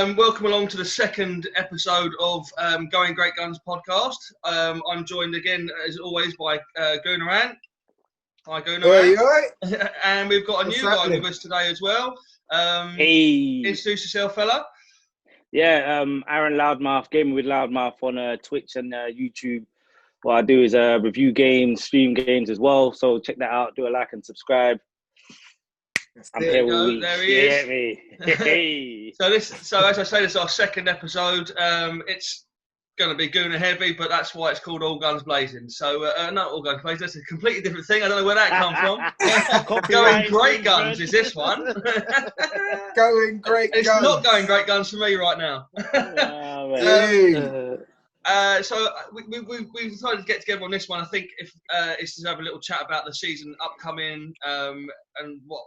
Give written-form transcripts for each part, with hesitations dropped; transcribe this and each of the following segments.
Welcome along to the second episode of Going Great Guns podcast. I'm joined again, as always, by Goonaran. Hi, Goonaran. And we've got a new guy with us today as well. Hey. Introduce yourself, fella. Yeah, Aaron Loudmouf, Gaming with Loudmouf on Twitch and YouTube. What I do is review games, stream games as well. So check that out. Do a like and subscribe. I'm here all week. There he is. Hey. So as I say, this is our second episode. It's going to be Gooner heavy, but that's why it's called All Guns Blazing. So not All Guns Blazing. That's a completely different thing. I don't know where that come from. Going Great Guns is this one. Going Great Guns. It's not Going Great Guns for me right now. So we decided to get together on this one. I think if it's to have a little chat about the season upcoming and what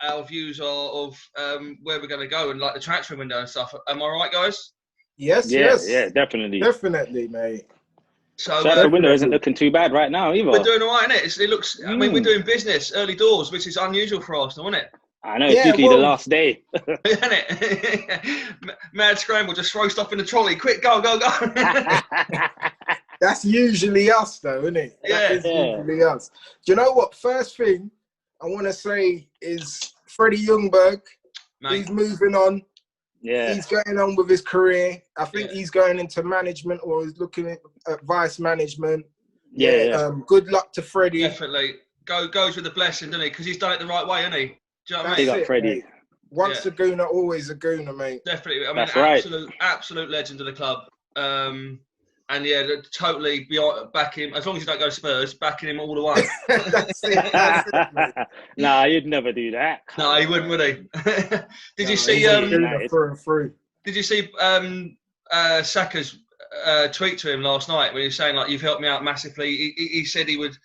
our views are of where we're going to go and like the transfer window and stuff. Am I right, guys? Yes. Yeah, definitely, mate. So the window isn't looking too bad right now either. We're doing all right, innit? It looks. I mean, we're doing business early doors, which is unusual for Arsenal, isn't it? I know, particularly the last day. Isn't it? Mad scramble, just throw stuff in the trolley. Quick, go. That's usually us, though, isn't it? That is usually us. Do you know what? First thing I want to say is Freddie Ljungberg. Mate. He's moving on. Yeah. He's going on with his career. I think he's going into management or he's looking at vice management. Yeah. Good luck to Freddie. Definitely. Goes with the blessing, doesn't he? Because he's done it the right way, hasn't he? Do you know what I mean? Big up Freddie. Mate. Once a Gooner, always a Gooner, mate. Definitely. I mean, That's absolute legend of the club. And totally back him. As long as you don't go Spurs, backing him all the way. That's it, Nah, you'd never do that. No, he wouldn't, would he? Did you see? Did you see Saka's tweet to him last night when he was saying like, "You've helped me out massively." He said he would.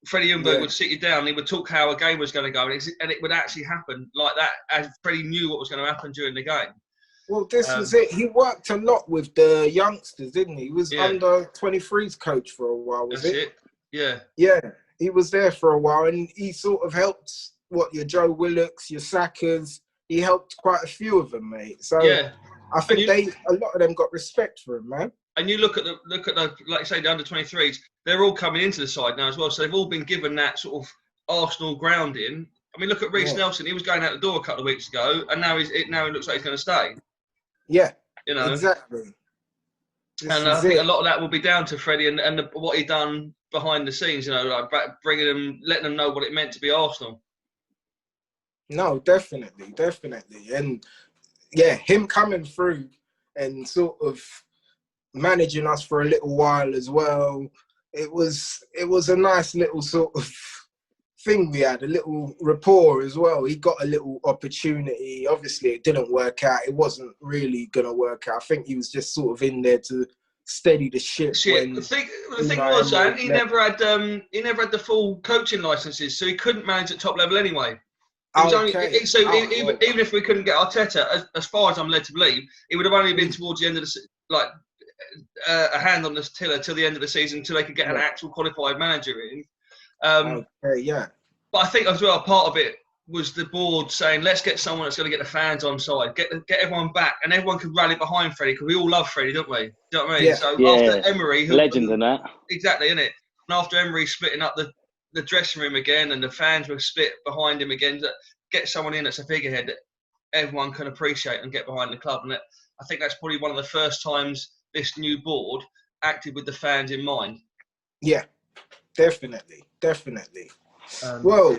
Freddie Ljungberg would sit you down. And he would talk how a game was going to go, and it would actually happen like that. As Freddie knew what was going to happen during the game. Well, this was it. He worked a lot with the youngsters, didn't he? He was under 23s coach for a while, was it? Yeah. Yeah, he was there for a while, and he sort of helped, your Joe Willocks, your Sackers. He helped quite a few of them, mate. So I think a lot of them got respect for him, man. And you look at the like you say, the under 23s, they're all coming into the side now as well. So they've all been given that sort of Arsenal grounding. I mean, look at Reece Nelson. He was going out the door a couple of weeks ago, and now it looks like he's going to stay. Yeah, And exactly. I think a lot of that will be down to Freddie and what he done behind the scenes. Like bringing them, letting them know what it meant to be Arsenal. No, definitely, and him coming through and sort of managing us for a little while as well. It was a nice little sort of thing we had, a little rapport as well. He got a little opportunity. Obviously, it didn't work out. It wasn't really going to work out. I think he was just sort of in there to steady the ship. The thing was, he never had the full coaching licenses, so he couldn't manage at top level anyway. Even if we couldn't get Arteta, as far as I'm led to believe, it would have only been towards the end of the a hand on the tiller till the end of the season until they could get an actual qualified manager in. But I think as well, part of it was the board saying, let's get someone that's going to get the fans on side, get everyone back, and everyone could rally behind Freddie because we all love Freddie, don't we? Do you know what I mean? Yeah. So after Emery, legend in that. Exactly, innit? And after Emery splitting up the dressing room again, and the fans were split behind him again, get someone in that's a figurehead that everyone can appreciate and get behind the club. And I think that's probably one of the first times this new board acted with the fans in mind. Yeah, definitely. Well,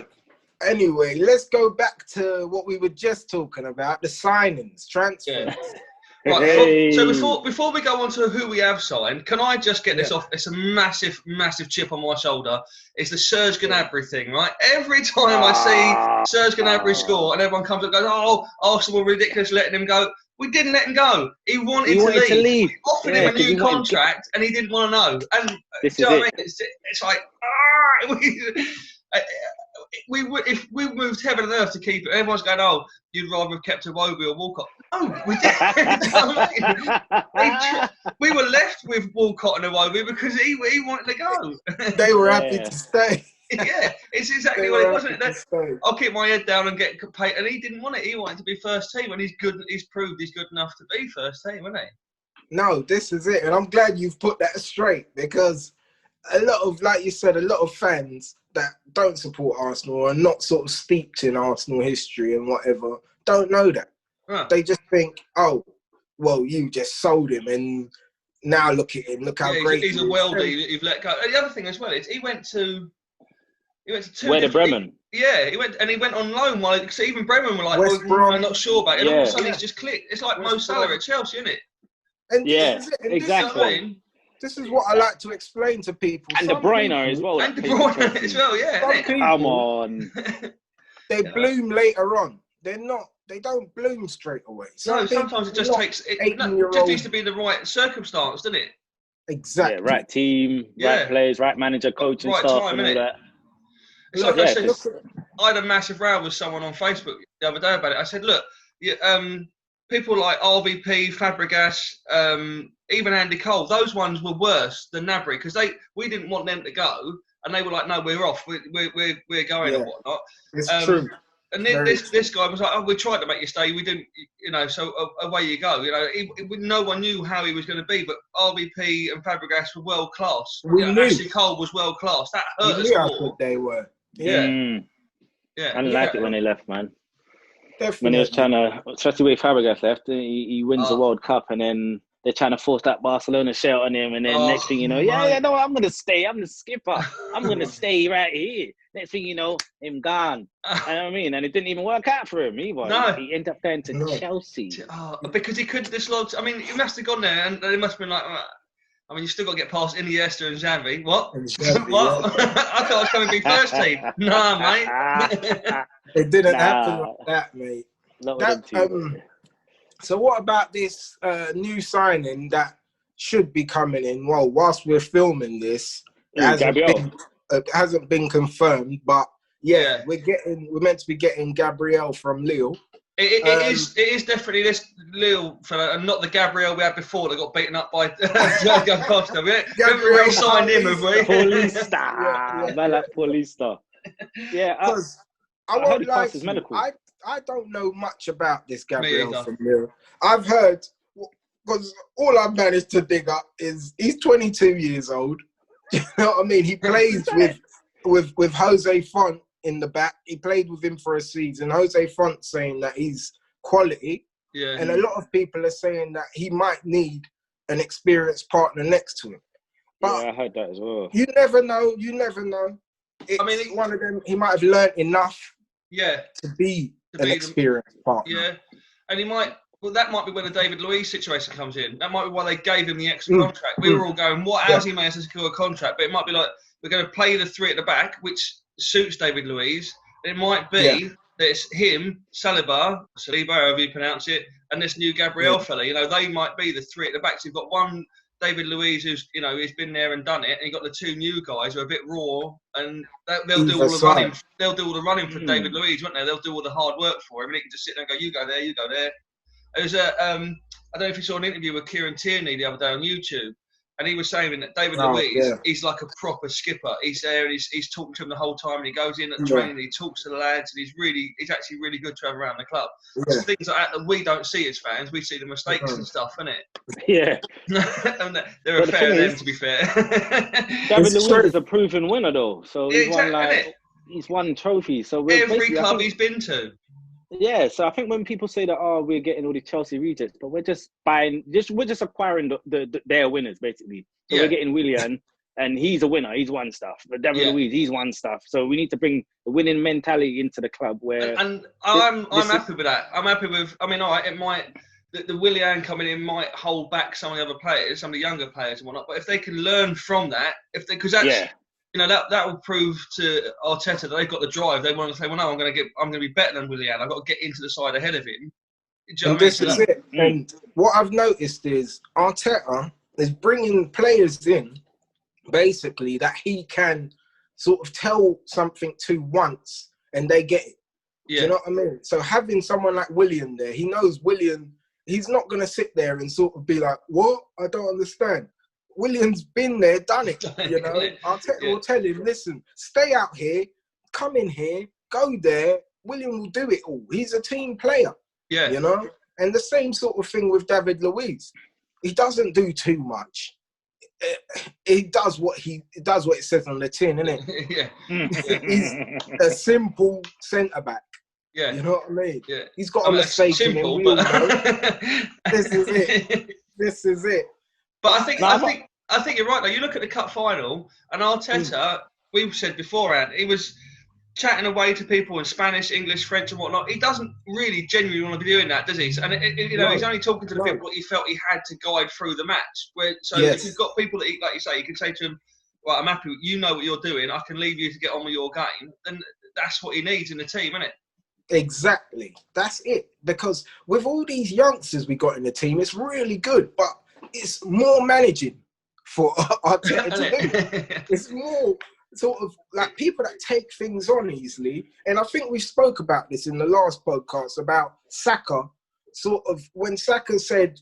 anyway, let's go back to what we were just talking about, the signings, transfers. Yeah. Right, so before we go on to who we have signed, can I just get this off? It's a massive chip on my shoulder. It's the Serge Gnabry thing, right? Every time I see Serge Gnabry score and everyone comes up and goes, "Oh, Arsenal were ridiculous letting him go." We didn't let him go. He wanted to leave. We offered him a new contract and he didn't want to know. And this do you know what I it. mean? It's like, if we moved heaven and earth to keep it, everyone's going, "Oh, you'd rather have kept Iwobi or Walcott." No, we didn't. We were left with Walcott and Iwobi because he wanted to go. They were happy to stay. Yeah, it's exactly what it was, wasn't it? I'll keep my head down and get paid. And he didn't want it. He wanted to be first team, and he's good. He's proved he's good enough to be first team, isn't he? No, this is it, and I'm glad you've put that straight, because a lot of, like you said, a lot of fans that don't support Arsenal or are not sort of steeped in Arsenal history and whatever don't know that. Huh. They just think, oh, well, you just sold him, and now look at him, look how great he's a worldie that you've let go. And the other thing as well is he went to two Werder Bremen. He went on loan. Because even Bremen were like, I'm not sure about it. And all of a sudden he's just clicked. It's like Mo Salah at Chelsea, isn't it? And exactly. This is what I like to explain to people. And De Bruyne as well. And De Bruyne as well, yeah. Some people, come on. They bloom later on. They don't bloom straight away. Sometimes it just takes. It just needs to be the right circumstance, doesn't it? Exactly. Yeah, right team, right players, right manager, coaching right staff, time, and all that. It's like I said, I had a massive row with someone on Facebook the other day about it. I said, look, people like RVP, Fabregas, even Andy Cole, those ones were worse than Gnabry because we didn't want them to go, and they were like, no, we're off, we're going and whatnot. It's true. And then this guy was like, oh, we tried to make you stay, we didn't, so away you go. No one knew how he was going to be, but RVP and Fabregas were world class. Ashley Cole was world class. That hurt us how good they were. Yeah. I didn't like it when they left, man. Definitely. When he was trying to, especially when Fabregas left, he wins the World Cup, and then they're trying to force that Barcelona shirt on him, and then next thing you know, no, I'm going to stay. I'm the skipper. I'm going to stay right here. Next thing you know, him gone. You know what I mean? And it didn't even work out for him either. No. He ended up going to Chelsea. Because he couldn't dislodge. I mean, he must have gone there, and they must have been like, I mean, you still got to get past Iniesta and Xavi. What? What? I thought I was going to be first team. Nah, mate. It didn't happen like that, mate. So what about this new signing that should be coming in? Well, whilst we're filming this, it hasn't been confirmed, but we're meant to be getting Gabriel from Lille. It is definitely this Lille fella, and not the Gabriel we had before that got beaten up by Diego Costa. We haven't re-signed him, have we? Paulista. Paulista. Yeah, I won't lie to you. I don't know much about this Gabriel from Lille. I've heard, because all I've managed to dig up is he's 22 years old. You know what I mean? He plays with Jose Font in the back. He played with him for a season. Jose Font saying that he's quality. Yeah. And a lot of people are saying that he might need an experienced partner next to him. But I heard that as well. You never know. It's one of them. He might have learned enough to be an experienced partner. Yeah. And he might... Well, that might be when the David Luiz situation comes in. That might be why they gave him the extra contract. We were all going, how's he managed to secure a contract? But it might be like, we're going to play the three at the back, which suits David Luiz. It might be that it's him, Saliba, however you pronounce it, and this new Gabriel fella. They might be the three at the back. So you've got one David Luiz who's, he's been there and done it, and you've got the two new guys who are a bit raw, and they'll do all the running. They'll do all the running for David Luiz, won't they? They'll do all the hard work for him, and he can just sit there and go, you go there, you go there. It was I don't know if you saw an interview with Kieran Tierney the other day on YouTube, and he was saying that David Luiz, he's like a proper skipper. He's there and he's talking to him the whole time, and he goes in at training, and he talks to the lads, and he's actually really good to have around the club. It's things like that we don't see as fans. We see the mistakes and stuff, innit? Yeah. And they're a fair them, to be fair. David Luiz is a proven winner, though. So he's won trophies. So every club he's been to. Yeah, so I think when people say that, we're getting all the Chelsea rejects, but we're just acquiring their winners, basically. So we're getting Willian, and he's a winner. He's won stuff. But David Luiz, he's won stuff. So we need to bring the winning mentality into the club. I'm happy with that. I'm happy with. I mean, it might the Willian coming in might hold back some of the other players, some of the younger players and whatnot. But if they can learn from that, because that's. That will prove to Arteta that they've got the drive. They want to say, well, no, I'm going to be better than Willian. I've got to get into the side ahead of him. This is it. And what I've noticed is Arteta is bringing players in, basically, that he can sort of tell something to once and they get it. Yeah. Do you know what I mean? So having someone like Willian there, he knows Willian, he's not going to sit there and sort of be like, what? I don't understand. William's been there, done it. You know, Arteta will tell him, listen, stay out here, come in here, go there. William will do it all. He's a team player. Yeah. You know, and the same sort of thing with David Luiz. He doesn't do too much. He does what it says on the tin, innit? He's a simple centre back. Yeah. You know what I mean? Yeah. He's got a mistake in him. This is it. This is it. But I think you're right though. You look at the cup final and Arteta, we've said beforehand, he was chatting away to people in Spanish, English, French and whatnot. He doesn't really genuinely want to be doing that, does he? And he's only talking to the people he felt he had to guide through the match. If you've got people that, like you say, you can say to him, right, I'm happy, you know what you're doing, I can leave you to get on with your game. Then that's what he needs in the team, isn't it? Exactly. That's it. Because with all these youngsters we got in the team, it's really good, but it's more managing for Arteta to do. It's more sort of like people that take things on easily. And I think we spoke about this in the last podcast about Saka. Sort of when Saka said,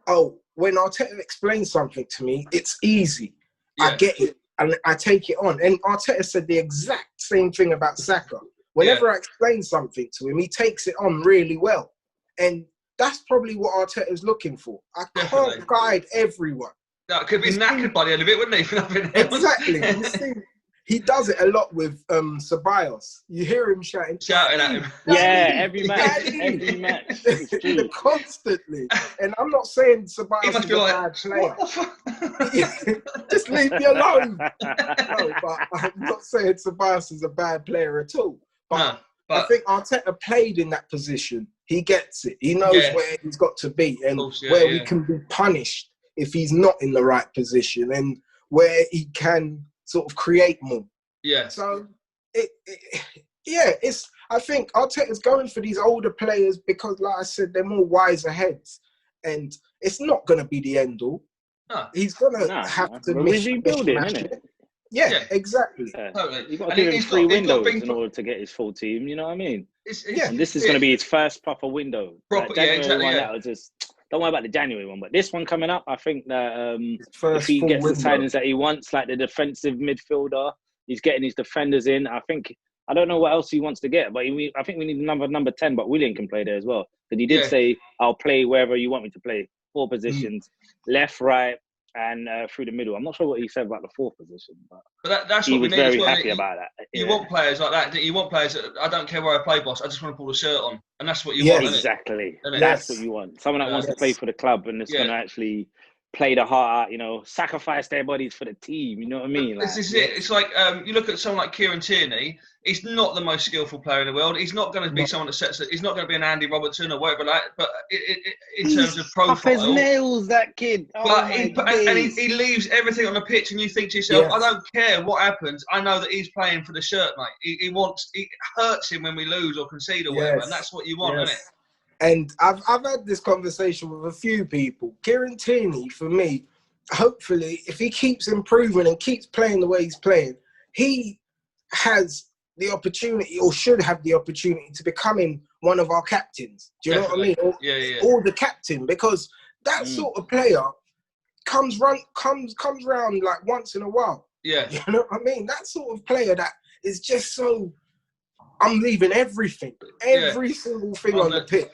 oh, when Arteta explains something to me, it's easy. I get it and I take it on. And Arteta said the exact same thing about Saka. Whenever I explain something to him, he takes it on really well. And that's probably what Arteta is looking for. I can't guide everyone. That could be knackered by the end of it, wouldn't he? For nothing else. Exactly. You see, he does it a lot with Ceballos. You hear him shouting at him. Yeah, every match. Constantly. And I'm not saying Ceballos is a bad player. Just leave me alone. No, but I'm not saying Ceballos is a bad player at all. But I think Arteta played in that position. He gets it. He knows where he's got to be and where he can be punished if he's not in the right position and where he can sort of create more. Yeah. So, I think Arteta's going for these older players because, like I said, they're more wiser heads. And it's not going to be the end all. No. He's going to have to rebuild him, isn't it? Yeah, exactly. Yeah. Totally. You've got to give him 3 windows in order to get his full team, you know what I mean? And this is going to be his first proper window. Don't worry about the January one, but this one coming up, I think that if he gets the signings that he wants, like the defensive midfielder, he's getting his defenders in. I don't know what else he wants to get, but I think we need another number 10, but William can play there as well. But he did say, I'll play wherever you want me to play. 4 positions, left, right, and through the middle. I'm not sure what he said about the 4th position, but that's he what was we need. Very happy about that. You want players like that. You want players that, I don't care where I play, boss. I just want to pull the shirt on, and that's what you want. Exactly. That's what you want. Someone that wants to play for the club and is going to actually play the heart out. Sacrifice their bodies for the team. You know what I mean? This is it. It's like you look at someone like Kieran Tierney. He's not the most skillful player in the world. He's not going to be someone that sets it. He's not going to be an Andy Robertson or whatever like that. But in terms of profile, tough as nails, that kid. But he leaves everything on the pitch, and you think to yourself, I don't care what happens. I know that he's playing for the shirt, mate. It hurts him when we lose or concede or whatever, and that's what you want, isn't it? And I've had this conversation with a few people. Kieran Tierney, for me, hopefully, if he keeps improving and keeps playing the way he's playing, he has the opportunity, or should have the opportunity, to becoming one of our captains. Do you know what I mean? Or the captain, because that sort of player comes round like once in a while. Yeah. You know what I mean? That sort of player that is just so, I'm leaving everything, every single thing on the pitch.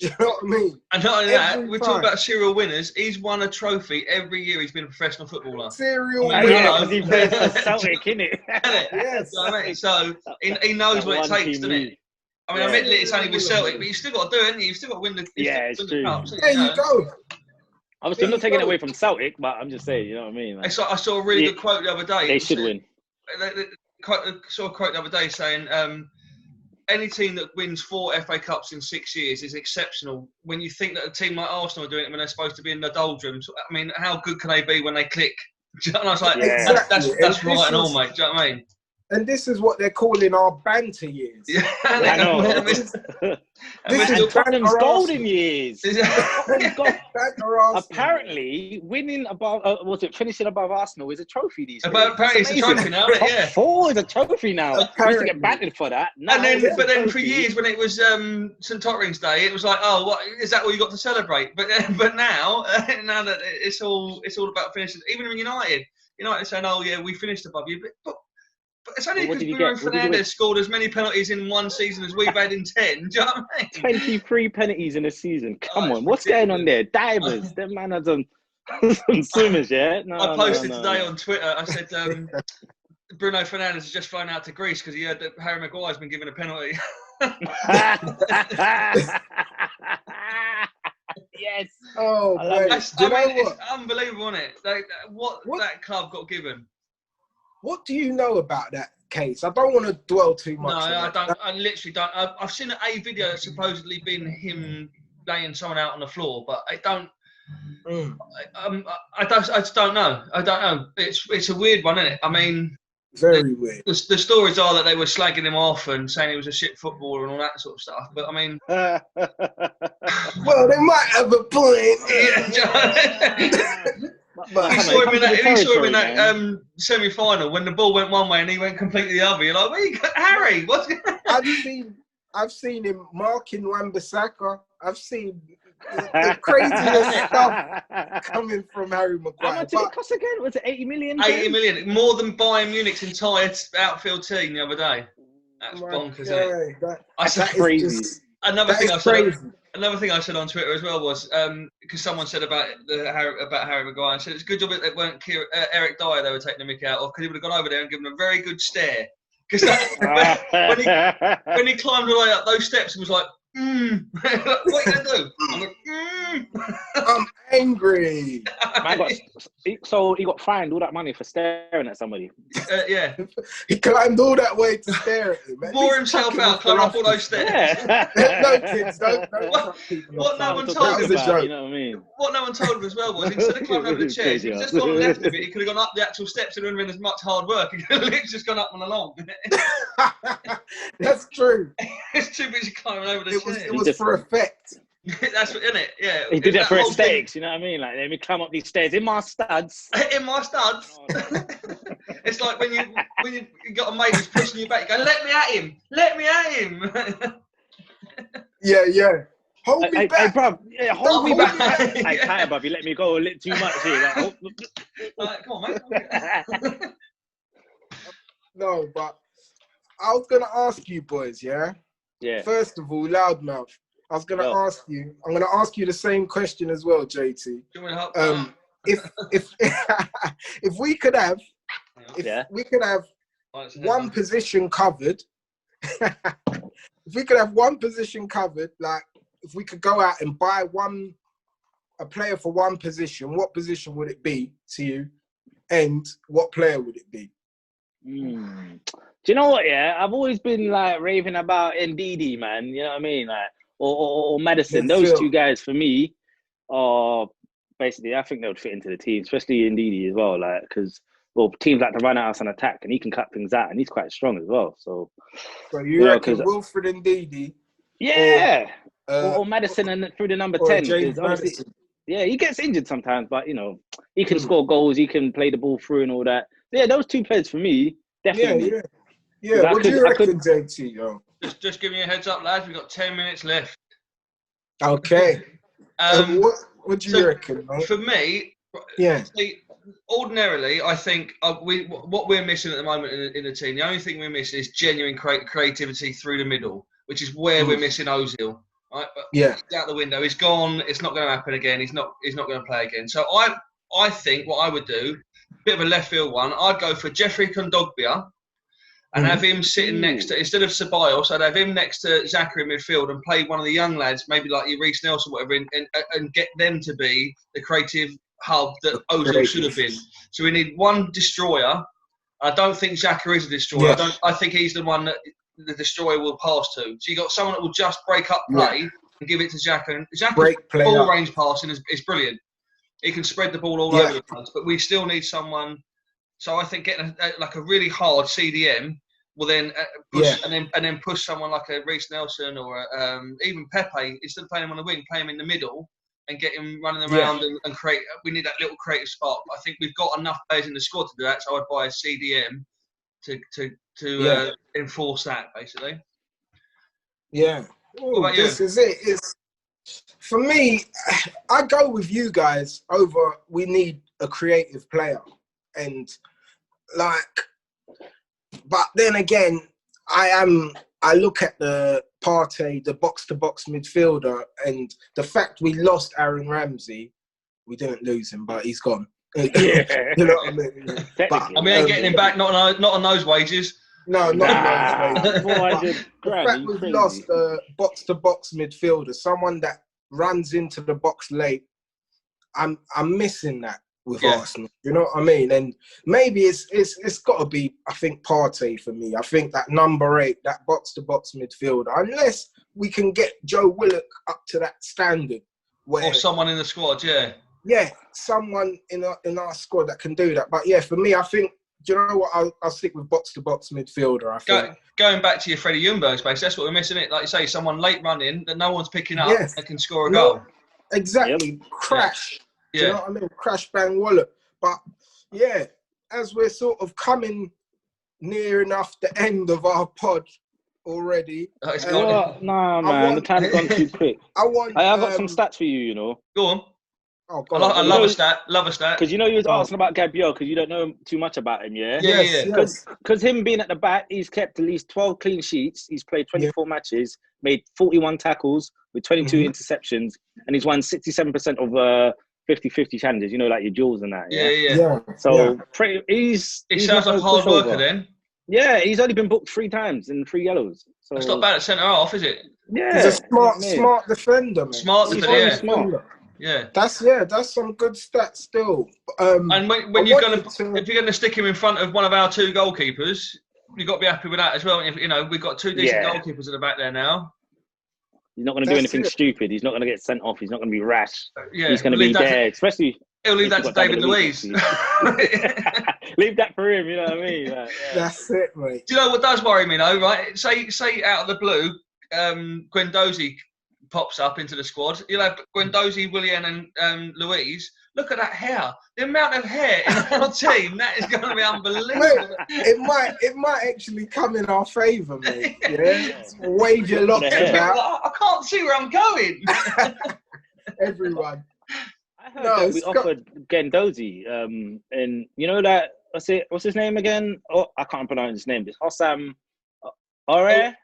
Do you know what I mean? And not only that, we're talking about serial winners. He's won a trophy every year he's been a professional footballer. Serial winner. Because he plays for Celtic, innit? Yes. You know what I mean? So he knows what it takes, doesn't he? I mean, admittedly, it's only with Celtic, but you've still got to do it, haven't you? You've still got to win the, it's true. Cup. There you go. Obviously, I'm not taking it away from Celtic, but I'm just saying, you know what I mean? Like, I saw a really good quote the other day. They should win. I saw a quote the other day saying, any team that wins 4 FA Cups in 6 years is exceptional. When you think that a team like Arsenal are doing it when they're supposed to be in the doldrums, I mean, how good can they be when they click? And I was like, that's right and all, mate. Do you know what I mean? And this is what they're calling our banter years. Yeah, I know. This is Tottenham's golden years. Apparently, winning above, finishing above Arsenal is a trophy these days. Apparently, it's a trophy now. Yeah, Top 4 is a trophy now. We used to get battered for that. Now, but then for years, when it was St Tottering's Day, it was like, oh, what is that? All you got to celebrate? But now that it's all about finishing. Even in United saying, oh yeah, we finished above you, but it's only because Bruno Fernandes scored as many penalties in one season as we've had in 10. Do you know what I mean? 23 penalties in a season. Come on, what's going on there? Divers. Them man are some swimmers, yeah? No, I posted today on Twitter, I said, Bruno Fernandes has just flown out to Greece because he heard that Harry Maguire's been given a penalty. Yes. Oh, it's unbelievable, isn't it? What that club got given. What do you know about that case? I don't want to dwell too much. No, I don't. I literally don't. I've seen a video that's supposedly been him laying someone out on the floor, but I don't. I just don't know. I don't know. It's a weird one, isn't it? I mean, very weird. The stories are that they were slagging him off and saying he was a shit footballer and all that sort of stuff. But I mean, well, they might have a point. But he saw him in that semi-final when the ball went one way and he went completely the other. You're like, where you got Harry? What's going on? I've seen him marking Wan-Bissaka. I've seen the craziest stuff coming from Harry Maguire. How much did it cost again? Was it 80 million? 80 million, more than Bayern Munich's entire outfield team the other day. That's bonkers, isn't it? That's crazy. Another thing I said on Twitter as well was because someone said about Harry Maguire, I said it's a good job that they weren't Eric Dyer they were taking the mick out of, because he would have gone over there and given him a very good stare. Because when he climbed all the way up those steps, he was like, what are you going to do? I'm like, I'm angry. So he got fined all that money for staring at somebody. Yeah. He climbed all that way to stare at him. Wore himself out, climbed up all those stairs. Yeah. No, kids, don't what no one told him about, you know what I mean? What no one told him as well was, instead of climbing over the chairs, he just gone left of it. He could have gone up the actual steps. It wouldn't have been as much hard work. He could have literally just gone up and along. That's true. It's too busy climbing over the chairs. It was for effect. That's what, isn't it? Yeah. He did that for aesthetics, you know what I mean? Like, let me climb up these stairs in my studs. In my studs. It's like when you got a mate who's pushing you back, you go, let me at him. Yeah. Hold me back. Hey, bruv. Yeah, hold me back. Hey, tight, bruv. You let me go a little too much here. Like, come on, mate. No, but I was going to ask you boys, yeah? Yeah. First of all, Loudmouf, I was going to ask you, I'm going to ask you the same question as well, JT. If we could have, we could have one position covered, if we could have one position covered, like if we could go out and buy a player for one position, what position would it be to you? And what player would it be? Do you know what? Yeah, I've always been like raving about Ndidi, man. You know what I mean? Like, or Madison. Those two guys for me are basically. I think they would fit into the team, especially Ndidi as well. Like, because teams like to run at us and attack, and he can cut things out, and he's quite strong as well. So you reckon Wilfred Ndidi? Yeah, or Madison and through the number 10. Yeah, he gets injured sometimes, but you know he can score goals. He can play the ball through and all that. So, yeah, those two players for me. Definitely. Yeah. What do you reckon, JT? Yo? Just giving you a heads up, lads. We've got 10 minutes left. Okay. What do you reckon? Man? For me, ordinarily, I think what we're missing at the moment in the team, the only thing we're missing is genuine creativity through the middle, which is where we're missing Ozil. Right? But he's out the window. He's gone. It's not going to happen again. He's not going to play again. So I think what I would do, bit of a left field one, I'd go for Jeffrey Kondogbia and have him sitting next to, instead of Ceballos, I'd have him next to Xhaka in midfield and play one of the young lads, maybe like your Reece Nelson, whatever, and get them to be the creative hub that Ozil should have been. So we need one destroyer. I don't think Xhaka is a destroyer. Yeah. I think he's the one that the destroyer will pass to. So you got someone that will just break up play and give it to Xhaka. And Xhaka's ball range passing is brilliant. He can spread the ball all over the place, but we still need someone So I think getting a really hard CDM will then push and then push someone like a Reece Nelson or even Pepe, instead of playing him on the wing, play him in the middle and get him running around and create. We need that little creative spark. But I think we've got enough players in the squad to do that. So I'd buy a CDM to enforce that basically. Yeah. Ooh, what about this you? is it. It's, for me, I go with you guys over. We need a creative player, and but then again, I look at the Partey, the box-to-box midfielder, and the fact we lost Aaron Ramsey. We didn't lose him, but he's gone. You know what I mean? But, we ain't getting him back, not on those wages. No, not on those wages. 400 The grand, fact we've lost a box-to-box midfielder, someone that runs into the box late, I'm missing that with Arsenal. You know what I mean? And maybe it's got to be, I think, Partey for me. I think that number 8, that box-to-box midfielder, unless we can get Joe Willock up to that standard. Or someone in the squad, Yeah, someone in our squad that can do that. But yeah, for me, I think, do you know what? I'll stick with box-to-box midfielder, I think. Going back to your Freddie Ljungberg space, that's what we're missing it. Like you say, someone late running that no one's picking up that can score a goal. Exactly. Yep. Crash. Do you know what I mean? Crash, bang, wallet. But yeah, as we're sort of coming near enough the end of our pod already. No, man, the time's gone too quick. I've got some stats for you, you know. Go on. Oh, I love a stat. Love a stat. Because you was asking about Gabriel because you don't know too much about him, yeah? Yes. Because him being at the back, he's kept at least 12 clean sheets. He's played 24 matches, made 41 tackles with 22 interceptions, and he's won 67% of 50-50 challenges, you know, like your duels and that. Yeah. So he sounds like a hard worker then. Yeah, he's only been booked 3 times in 3 yellows. So that's not bad at centre half, is it? Yeah. He's a smart defender, man. Smart defender, smart. Yeah, that's some good stats still. And when if you're gonna stick him in front of one of our 2 goalkeepers, you've got to be happy with that as well. If, we've got 2 decent goalkeepers at the back there now. He's not going to do anything stupid. He's not going to get sent off. He's not going to be rash. He's going to be there, especially. He'll leave that to David Luiz. Leave that for him. You know what I mean? Like, that's it, mate. Do you know what does worry me though? Right? Say out of the blue, Guendouzi pops up into the squad. You'll have Guendouzi, Willian, and Luiz. Look at that hair. The amount of hair in our team, that is going to be unbelievable. Mate, it might actually come in our favour, mate. Yeah? Wave your locks about. I can't see where I'm going. Everyone. I heard that we offered Guendouzi, and you know that, what's his name again? Oh, I can't pronounce his name. It's Hossam Aouar?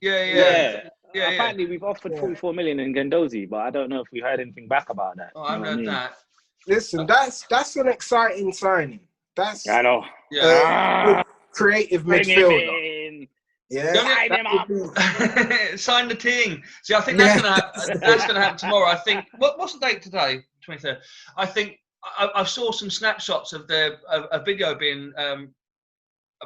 Yeah. Apparently, we've offered 44 million in Guendouzi, but I don't know if we heard anything back about that. Oh, I haven't heard that. Listen, that's an exciting signing. I know. Creative midfielder. Yeah. Sign him up. Sign the thing. See, I think that's gonna happen tomorrow. I think. What's the date today? 23rd. I think I saw some snapshots of a video being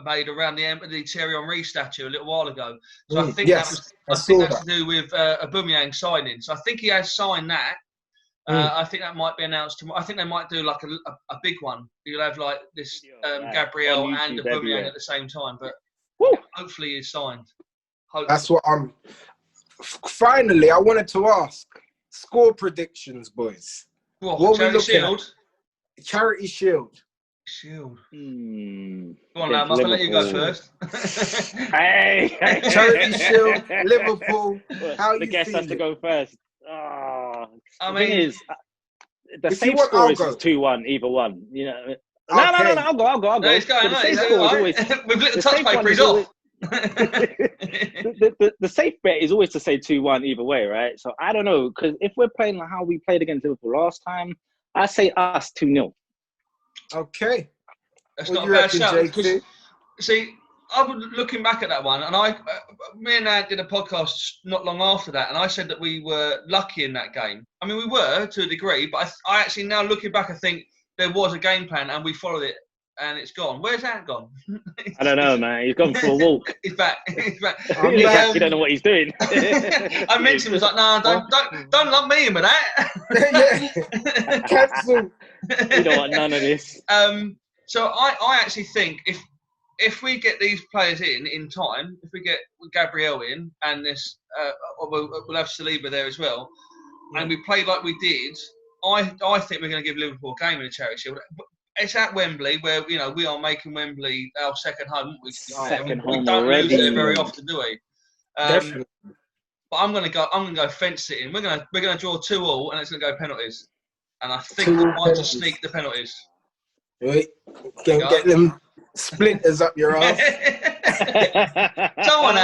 made around the Thierry Henry statue a little while ago. So I think that's to do with Aubameyang signing. So I think he has signed that. I think that might be announced tomorrow. I think they might do like a big one. You'll have like this Gabriel and Aubameyang at the same time. But hopefully he's signed. Hopefully. That's what I'm. Finally, I wanted to ask score predictions, boys. What Charity Shield? Charity Shield. Go on, Lam, I'll let you go first. Hey! Charity Shield, Liverpool. How you the guest has to go first. The thing is, the safe score is 2-1, either one. You know. No, I'll go. No, he's going. The safe score is always. We've lit the touch paper. He's off. The safe bet is always to say 2-1 either way, right? So I don't know, because if we're playing like how we played against Liverpool last time, I say us 2-0. Okay. That's not a bad shout. See, I was looking back at that one, and me and Ad did a podcast not long after that, and I said that we were lucky in that game. I mean, we were to a degree, but I actually now looking back, I think there was a game plan, and we followed it, and it's gone. Where's Ant gone? I don't know, man. He's gone for a walk. He's back. He actually don't know what he's doing. I mentioned, was like, no, don't lump me in with that. Cancel. You don't want none of this. So I actually think if we get these players in time, if we get Gabriel in and this, we'll have Saliba there as well, and we play like we did, I think we're going to give Liverpool a game in the Charity Shield. It's at Wembley, where we are making Wembley our second home. We don't lose there very often, do we? Definitely. But I'm gonna go fence sitting. We're gonna draw 2-2, and it's gonna go penalties. And I think we might just sneak the penalties. Wait, get them splinters up your ass. Someone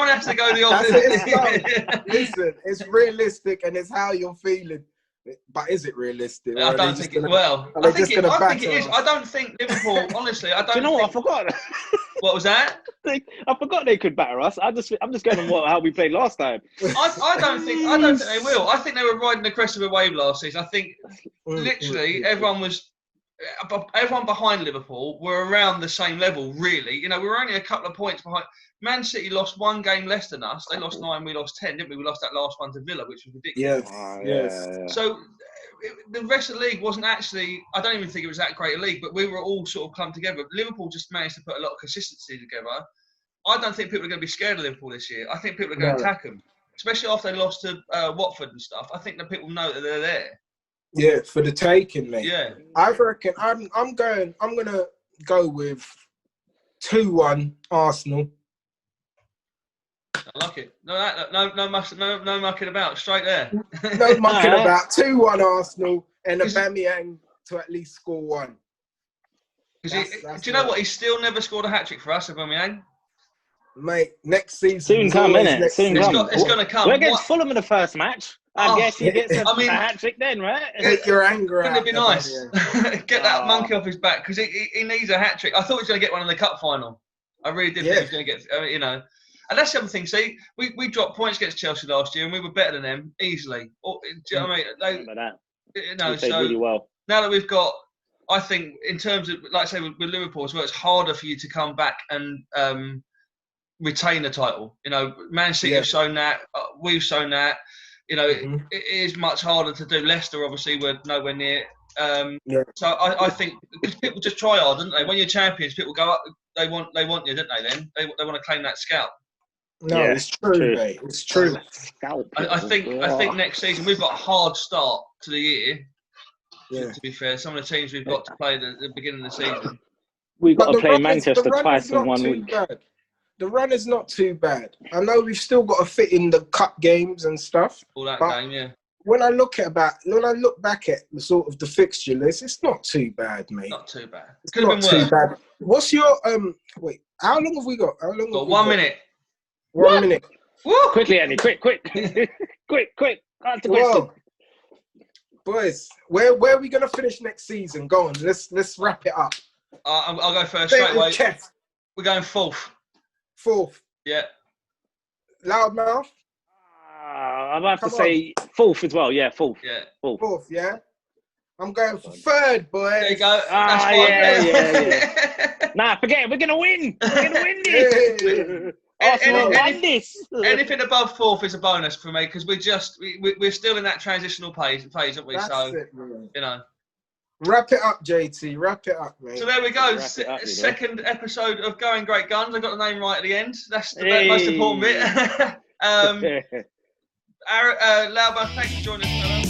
has to go the opposite. Listen, it's realistic and it's how you're feeling. But is it realistic? I don't think it. I think it is. I don't think Liverpool. Honestly, I don't. Do you know what? I forgot. What was that? I forgot they could batter us. I'm just going on how we played last time. I don't think they will. I think they were riding the crest of a wave last season. I think literally everyone behind Liverpool were around the same level. Really, we were only a couple of points behind. Man City lost one game less than us. They lost 9, we lost 10, didn't we? We lost that last one to Villa, which was ridiculous. Yes. So the rest of the league wasn't actually, I don't even think it was that great a league, but we were all sort of come together. Liverpool just managed to put a lot of consistency together. I don't think people are going to be scared of Liverpool this year. I think people are going to attack them, especially after they lost to Watford and stuff. I think that people know that they're there. Yeah, for the taking, mate. Yeah. I reckon I'm going to go with 2-1 Arsenal. I like it. No mucking about. Straight there. No mucking about. 2-1 Arsenal and Aubameyang to at least score one. Do you know what? He's still never scored a hat-trick for us, Aubameyang. Mate, next season. Soon come, innit? Soon come. It's going to come. We're against Fulham in the first match. I guess he gets a hat-trick then, right? Get your anger out. Wouldn't it be nice? Get that monkey off his back, because he needs a hat-trick. I thought he was going to get one in the cup final. I really did think he was going to get, And that's the other thing. See, we dropped points against Chelsea last year, and we were better than them easily. Do you know what I mean? They played really well. Now that we've got, I think, in terms of, like I say, with Liverpool as well, it's harder for you to come back and retain the title. Man City have shown that. We've shown that. It is much harder to do. Leicester, obviously, we're nowhere near. So I think because people just try hard, don't they? When you're champions, people go up. They want you, don't they? Then they want to claim that scalp. No, it's true, mate. It's true. I think next season we've got a hard start to the year. To be fair, some of the teams we've got to play the beginning of the season. We've got to play Manchester twice in 1 week. The run is not too bad. I know we've still got to fit in the cup games and stuff. All that game, yeah. When I look back at the sort of the fixture list, it's not too bad, mate. Not too bad. It's not too bad. What's your wait? How long have we got? How long? Got 1 minute. 1 minute. Woo! Quickly, Andy. Quick. Quick. Answer the question. Boys, where are we gonna finish next season? Go on, let's wrap it up. I'll go first straight away. We're going fourth. Yeah. Loudmouf. I'm about to say fourth as well. Yeah, fourth. Yeah. Fourth. Yeah. I'm going for third, boy. There you go. Yeah. Nah, forget it. We're gonna win. We're gonna win this. Anything above fourth is a bonus for me because we're still in that transitional phase, aren't we? That's so it, Wrap it up, JT. Wrap it up, mate. So there we go. Second episode of Going Great Guns. I got the name right at the end. That's the most important bit. Loudmouf, thanks for joining us, fella.